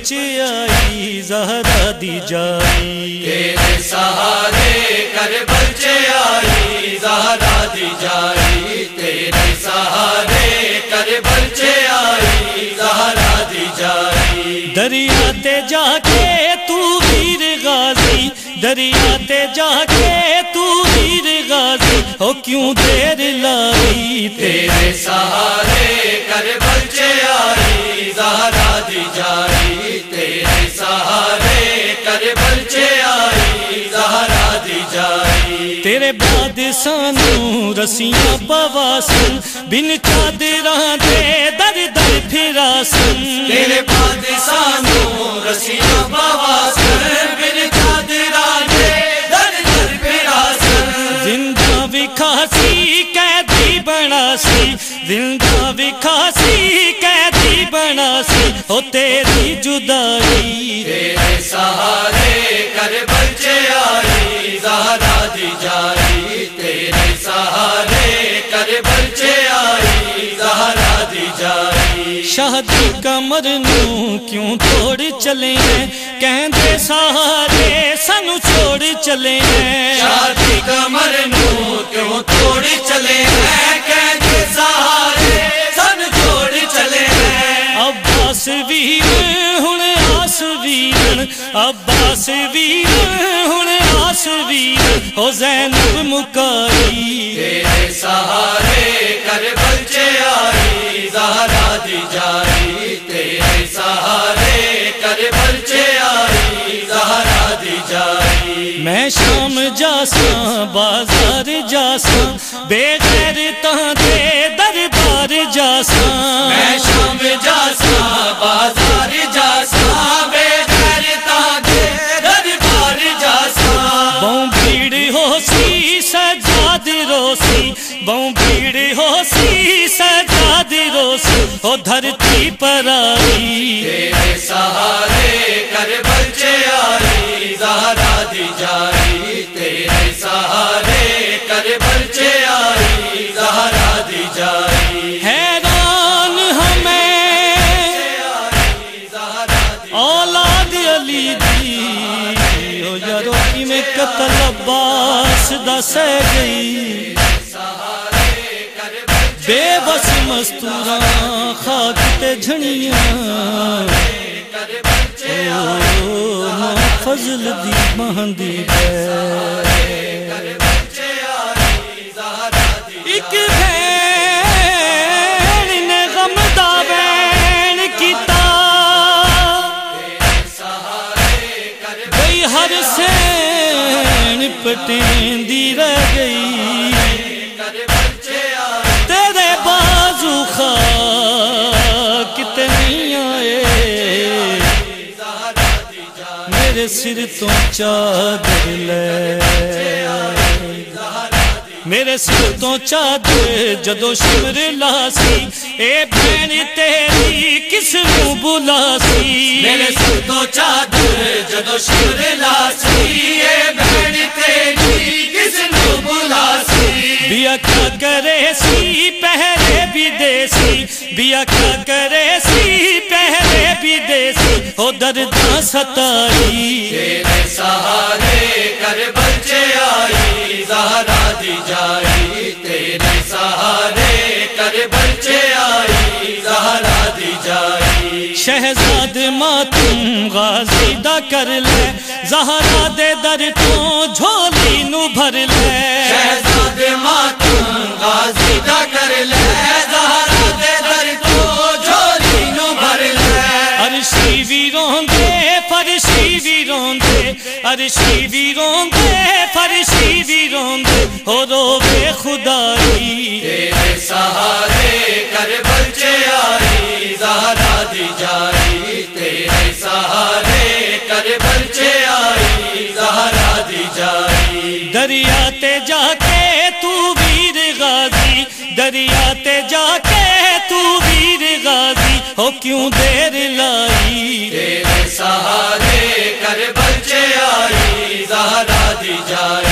چ آئی زہرا دی جائی، تیرے سہارے کربل چ آئی زہرا دی جائی، تیرے سہارے کربل چ آئی زہرا دی جائی۔ دریا تے جا کے تو ویر غازی، دریا تے جا کے تو ویر غازی، ہو کیوں دیر لائی، تیرے سہارے کربل چ آئی زہرا دی جائی، تیرے سہارے کربل چ آئی زہرا دی جائی۔ تیرے بعد سانو رسیاں پواسن، بن چادراں دے در در پھراسن، تیرے بعد سانو رسیاں پواسن، بن چادراں دے در در پھراسن۔ زندہ وکھاسی قیدی بناسی، زندہ وکھاسی قیدی بناسی، ہو تیری جدائی، تیرے سہارے کربل چ آئی زہرا دی جائی، تیرے سہارے کربل چ آئی زہرا دی جائی۔ شہدی کمر نوں کیوں توڑ چلے ہیں، کہندے سہارے سانو چھوڑ چلے ہیں، شادی کمر نوں کیوں توڑ چلے ہیں، کہندے سہارے سن چھوڑ چلے ہیں۔ عباس ویر ہن آس ویر، عباس ویر ہن آس ویر، ہو زینب مکائی، تیرے سہارے کربل چ آئی زہرا دی جائی، تیرے سہارے کربل چ آئی زہرا دی جائی۔ میں شام جاساں بازار جاساں، بے غیرتاں دے دربار جاساں، میں شام جاساں بازار جاساں، بے غیرتاں دے دربار جاساں۔ بہوں بھیڑ ہو سی سجاد روسی، بہوں بھیڑ ہو سی سجاد روسی، ہو دھرتی پر آئی، تیرے سہارے کربل چ آئی زہرا دی جائی، تیرے سہارے کربل چ آئی زہرا دی جائی۔ حیران ہمیں اولاد علی دی، او یارو کی میں قتل عباس دا سہ گئی، بے بس مستوراں خاک تے جھڑیاں، او فضل دی مہندی ہے، ایک بھین نے غم دا بین کیتا، گئی ہر سین پٹیندی رہ گئی، تیرے بازو خاک تے نہیں آئے، میرے سر تو چادر لے، میرے سر تو چادر جدو شمر لاسی، اے بہن تیری کس نوں بلاسی، میرے سر تو چادر جدو شمر لاسی، اے بہن تیری کس نوں بلاسی۔ بیا کیا کرے سی پہرے بھی دیسی، بیا کیا کرے سی پہرے بھی دیسی، ہو درداں ستائی، تیرے سہارے کربل چ آئی زہرا دی جائی، تیرے سہارے کربل چ آئی زہرا دی جائی۔ شہزاد ماتم غازی دا کر لے، زہرا دے در تو جھولی نو بھر لے، شہزاد ماتم غازی دا کر لے، زہرا دے در تو جھولی نو بھر لے۔ عرشی ویروں دے فرشی ویروں دے، عرشی ویروں دے فرشی ویروں دے، ہو روے خدائی، تیرے سہارے کربل چ آئی زہرا دی جائی، تیرے سہارے کربل چ آئی زہرا دی جائی۔ دریا تے جا کے تو ویر غازی، دریا تے جا کے تو ویر غازی، ہو کیوں دیر لائی، تیرے سہارے کربل چ آئی زہرا دی جائی۔